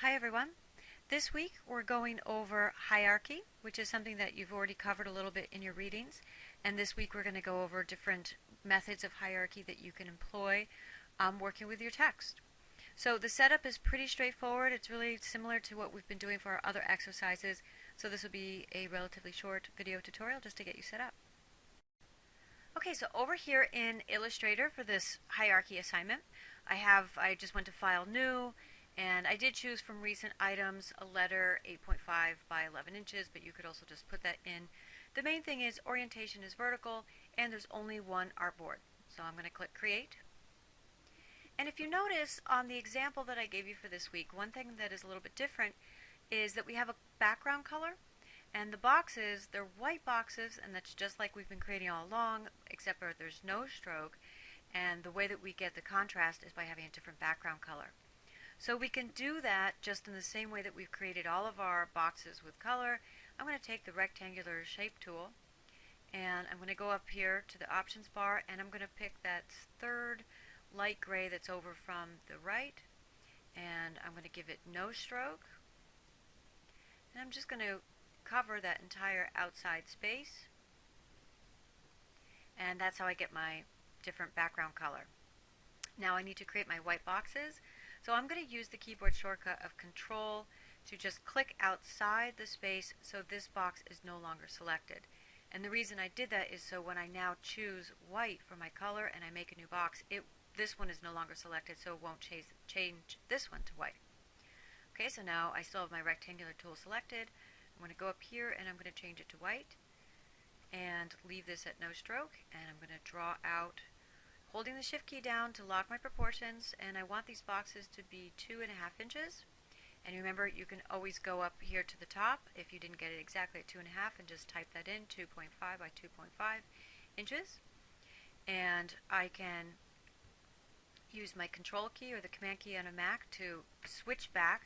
Hi everyone. This week we're going over hierarchy, which is something that you've already covered a little bit in your readings. And this week we're going to go over different methods of hierarchy that you can employ working with your text. So the setup is pretty straightforward. It's really similar to what we've been doing for our other exercises. So this will be a relatively short video tutorial just to get you set up. Okay, so over here in Illustrator for this hierarchy assignment, I just went to File, New, and I did choose from recent items a letter 8.5 by 11 inches, but you could also just put that in. The main thing is orientation is vertical, and there's only one artboard. So I'm going to click Create. And if you notice on the example that I gave you for this week, one thing that is a little bit different is that we have a background color. And the boxes, they're white boxes, and that's just like we've been creating all along, except for there's no stroke. And the way that we get the contrast is by having a different background color. So we can do that just in the same way that we've created all of our boxes with color. I'm going to take the rectangular shape tool, and I'm going to go up here to the options bar, and I'm going to pick that third light gray that's over from the right, and I'm going to give it no stroke. And I'm just going to cover that entire outside space, and that's how I get my different background color. Now I need to create my white boxes, so I'm going to use the keyboard shortcut of Control to just click outside the space so this box is no longer selected. And the reason I did that is so when I now choose white for my color and I make a new box, this one is no longer selected, so it won't change this one to white. Okay, so now I still have my rectangular tool selected. I'm going to go up here and I'm going to change it to white and leave this at no stroke, and I'm going to draw out holding the shift key down to lock my proportions, and I want these boxes to be 2.5 inches. And remember, you can always go up here to the top if you didn't get it exactly at 2.5 and just type that in, 2.5 by 2.5 inches. And I can use my control key or the command key on a Mac to switch back.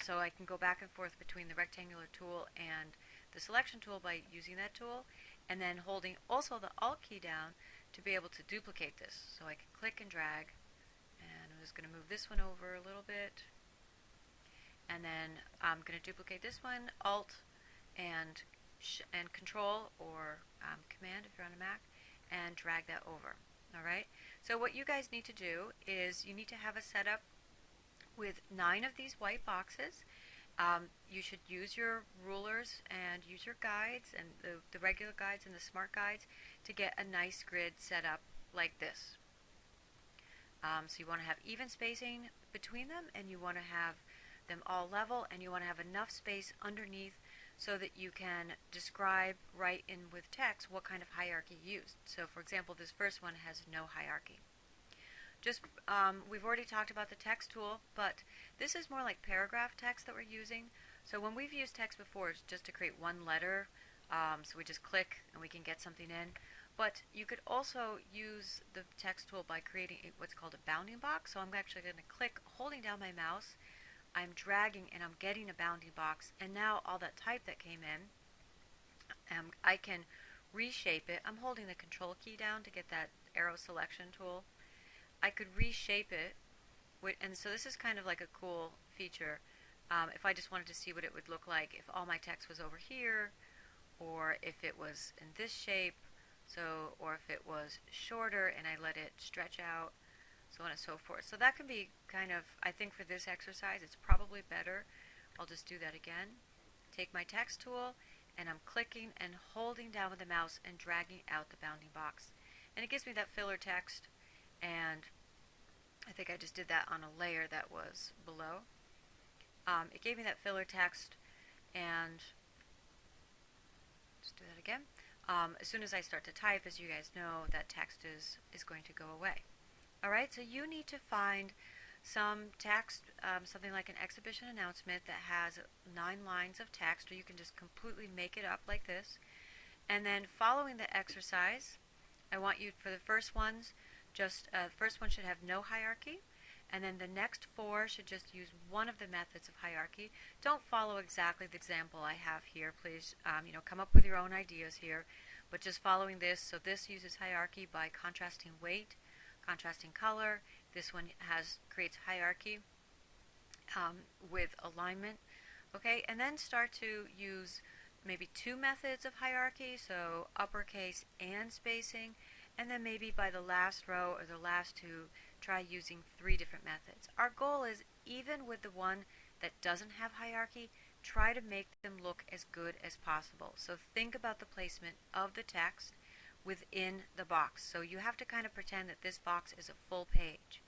So I can go back and forth between the rectangular tool and the selection tool by using that tool, and then holding also the Alt key down to be able to duplicate this. So I can click and drag, and I'm just going to move this one over a little bit, and then I'm going to duplicate this one, Alt and Control or Command if you're on a Mac, and drag that over. Alright, so what you guys need to do is you need to have a setup with 9 of these white boxes. You should use your rulers and use your guides and the regular guides and the smart guides to get a nice grid set up like this. So you want to have even spacing between them, and you want to have them all level, and you want to have enough space underneath so that you can describe right in with text what kind of hierarchy you used. So for example, this first one has no hierarchy. We've already talked about the text tool, but this is more like paragraph text that we're using. So when we've used text before, it's just to create one letter. So we just click and we can get something in. But you could also use the text tool by creating what's called a bounding box. So I'm actually going to click, holding down my mouse. I'm dragging and I'm getting a bounding box. And now all that type that came in, I can reshape it. I'm holding the control key down to get that arrow selection tool. I could reshape it, and so this is kind of like a cool feature. If I just wanted to see what it would look like if all my text was over here, or if it was in this shape, or if it was shorter and I let it stretch out, so on and so forth. So that can be kind of, I think for this exercise, it's probably better. I'll just do that again. Take my text tool, and I'm clicking and holding down with the mouse and dragging out the bounding box. And it gives me that filler text. And I think I just did that on a layer that was below. It gave me that filler text, and just do that again. As soon as I start to type, as you guys know, that text is going to go away. Alright, so you need to find some text, something like an exhibition announcement that has 9 lines of text, or you can just completely make it up like this. And then following the exercise, I want you, for the first ones, the first one should have no hierarchy, and then the next 4 should just use one of the methods of hierarchy. Don't follow exactly the example I have here, please. Come up with your own ideas here, but just following this. So this uses hierarchy by contrasting weight, contrasting color. This one creates hierarchy with alignment. Okay, and then start to use maybe two methods of hierarchy, so uppercase and spacing, and then maybe by the last row or the last two, try using three different methods. Our goal is, even with the one that doesn't have hierarchy, try to make them look as good as possible. So think about the placement of the text within the box. So you have to kind of pretend that this box is a full page.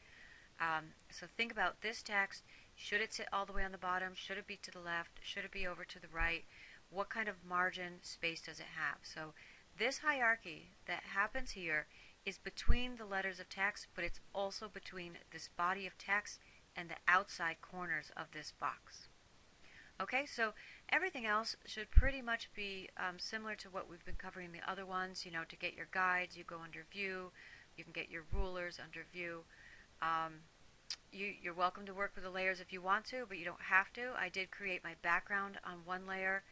So think about this text. Should it sit all the way on the bottom? Should it be to the left? Should it be over to the right? What kind of margin space does it have? So this hierarchy that happens here is between the letters of text, but it's also between this body of text and the outside corners of this box. Okay, so everything else should pretty much be similar to what we've been covering in the other ones. You know, to get your guides, you go under View. You can get your rulers under View. You're welcome to work with the layers if you want to, but you don't have to. I did create my background on one layer,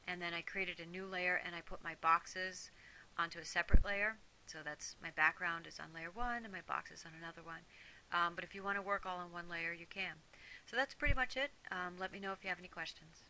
and then I created a new layer, and I put my boxes onto a separate layer. So that's my background is on layer 1, and my box is on another one. But if you want to work all on one layer, you can. So that's pretty much it. Let me know if you have any questions.